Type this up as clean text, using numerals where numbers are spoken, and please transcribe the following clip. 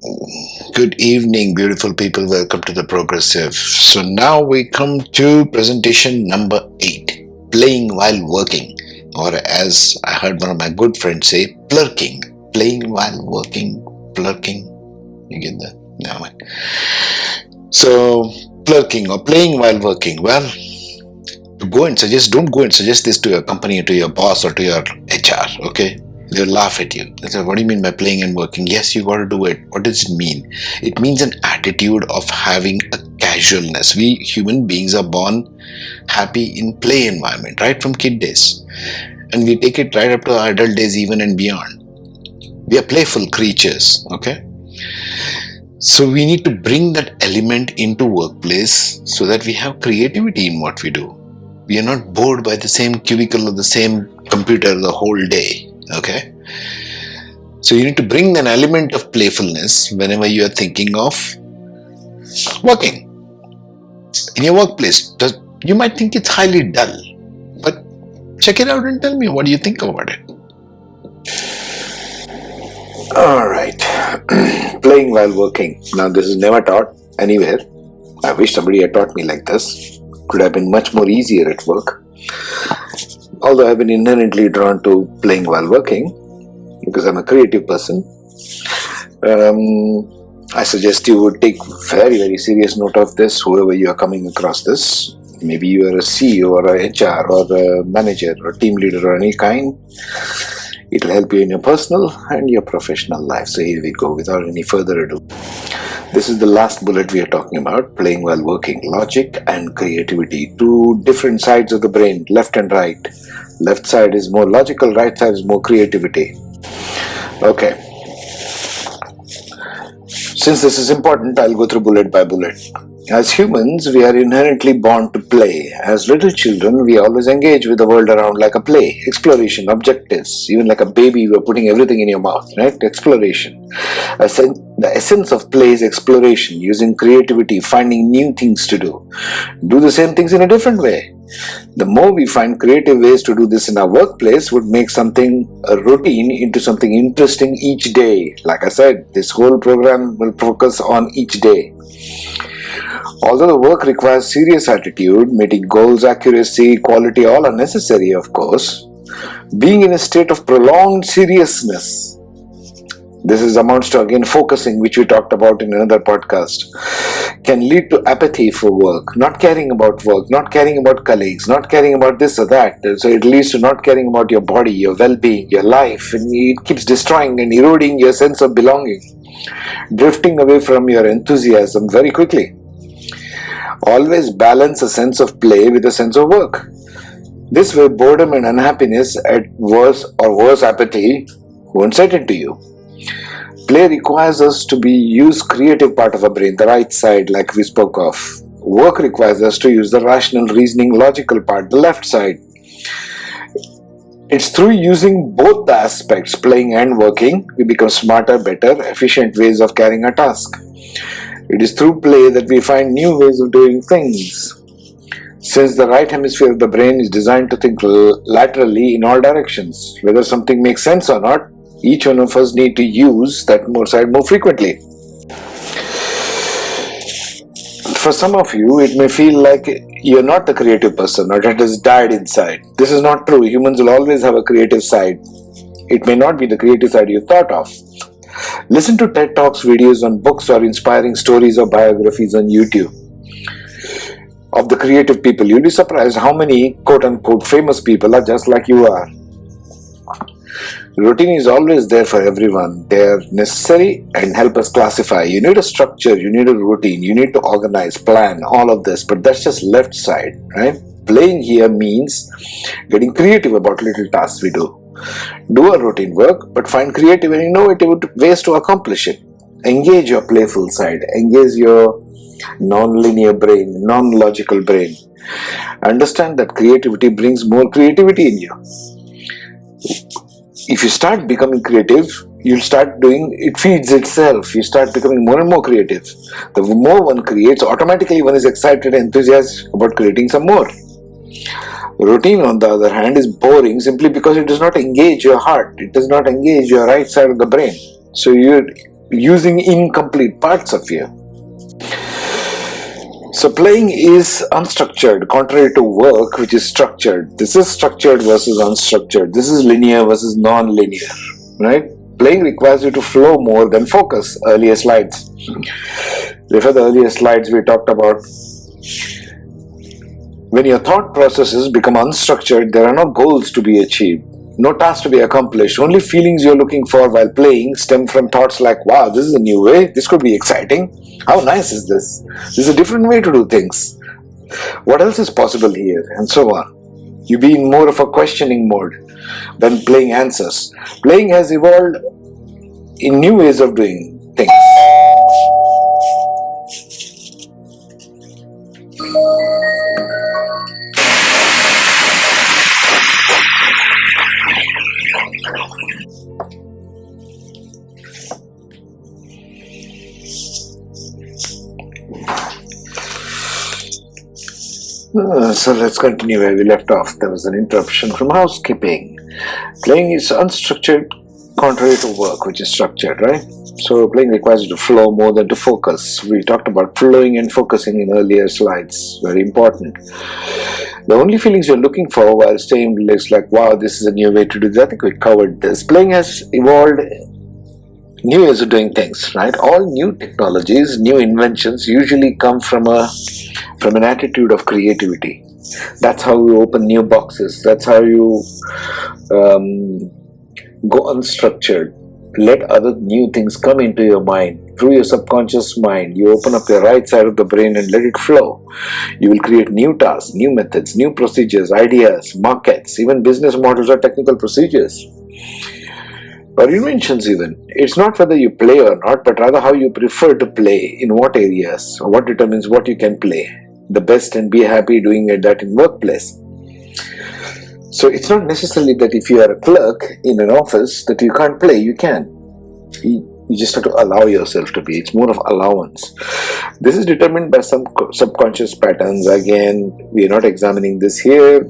Good evening, beautiful people. Welcome to the Progressive. So now we come to presentation number 8, playing while working, or as I heard one of my good friends say, plurking. Playing while working, plurking. You get that? Never mind. So plurking or playing while working. Well, don't go and suggest this to your company or to your boss or to your HR, okay? They'll laugh at you. They say, what do you mean by playing and working? Yes, you got to do it. What does it mean? It means an attitude of having a casualness. We human beings are born happy in play environment, right from kid days. And we take it right up to our adult days even and beyond. We are playful creatures, okay? So we need to bring that element into workplace so that we have creativity in what we do. We are not bored by the same cubicle or the same computer the whole day. Okay? So you need to bring an element of playfulness whenever you are thinking of working. In your workplace, you might think it's highly dull, but check it out and tell me what do you think about it. Alright, playing while working. Now this is never taught anywhere. I wish somebody had taught me like this. Could have been much more easier at work. Although I've been inherently drawn to playing while working because I'm a creative person, I suggest you would take very, very serious note of this, whoever you are coming across this. Maybe you are a CEO or a HR or a manager or team leader or any kind. It'll help you in your personal and your professional life. So here we go, without any further ado. This is the last bullet we are talking about, playing while working. Logic and creativity, two different sides of the brain, left and right. Left side is more logical, right side is more creativity. Okay. Since this is important, I'll go through bullet by bullet. As humans, we are inherently born to play. As little children, we always engage with the world around like a play, exploration, objectives. Even like a baby, you are putting everything in your mouth, right? Exploration. The essence of play is exploration, using creativity, finding new things to do. Do the same things in a different way. The more we find creative ways to do this in our workplace would make a routine into something interesting each day. Like I said, this whole program will focus on each day. Although the work requires serious attitude, meeting goals, accuracy, quality, all are necessary, of course, being in a state of prolonged seriousness, this is amounts to again focusing, which we talked about in another podcast, can lead to apathy for work, not caring about work, not caring about colleagues, not caring about this or that. So it leads to not caring about your body, your well-being, your life, and it keeps destroying and eroding your sense of belonging, drifting away from your enthusiasm very quickly. Always balance a sense of play with a sense of work. This way, boredom and unhappiness at worse or worse apathy won't set into you. Play requires us to use creative part of our brain, the right side, like we spoke of. Work requires us to use the rational, reasoning, logical part, the left side. It's through using both the aspects, playing and working, we become smarter, better, efficient ways of carrying a task. It is through play that we find new ways of doing things. Since the right hemisphere of the brain is designed to think laterally in all directions, whether something makes sense or not, each one of us need to use that side more frequently. For some of you, it may feel like you're not the creative person or it has died inside. This is not true. Humans will always have a creative side. It may not be the creative side you thought of. Listen to TED Talks videos on books or inspiring stories or biographies on YouTube of the creative people. You'll be surprised how many quote-unquote famous people are just like you are. Routine is always there for everyone. They are necessary and help us classify. You need a structure, you need a routine, you need to organize, plan, all of this. But that's just left side, right? Playing here means getting creative about little tasks we do. Do a routine work, but find creative and innovative ways to accomplish it. Engage your playful side. Engage your non-linear brain, non-logical brain. Understand that creativity brings more creativity in you. If you start becoming creative, you'll start doing, it feeds itself. You start becoming more and more creative. The more one creates, automatically one is excited and enthusiastic about creating some more. Routine, on the other hand, is boring simply because it does not engage your heart. It does not engage your right side of the brain. So using incomplete parts of you. So playing is unstructured, contrary to work, which is structured. This is structured versus unstructured. This is linear versus non-linear, right? Playing requires you to flow more than focus. Earlier slides. Refer the earlier slides we talked about. When your thought processes become unstructured, there are no goals to be achieved, no tasks to be accomplished. Only feelings you're looking for while playing stem from thoughts like, wow, this is a new way, this could be exciting. How nice is this? This is a different way to do things. What else is possible here? And so on. You be in more of a questioning mode than playing answers. Playing has evolved in new ways of doing things. So let's continue where we left off. There was an interruption from housekeeping. Playing is unstructured, contrary to work, which is structured, right? So playing requires you to flow more than to focus. We talked about flowing and focusing in earlier slides. Very important. The only feelings you're looking for while staying is like, wow, this is a new way to do this. I think we covered this. Playing has evolved new ways of doing things, right? All new technologies, new inventions usually come from an attitude of creativity. That's how you open new boxes. That's how you go unstructured. Let other new things come into your mind. Through your subconscious mind, you open up your right side of the brain and let it flow. You will create new tasks, new methods, new procedures, ideas, markets, even business models or technical procedures. Or inventions even. It's not whether you play or not, but rather how you prefer to play, in what areas, or what determines what you can play the best and be happy doing that in workplace. So it's not necessarily that if you are a clerk in an office that you can't play. You can. You just have to allow yourself to be. It's more of allowance. This is determined by some subconscious patterns. Again, we are not examining this here.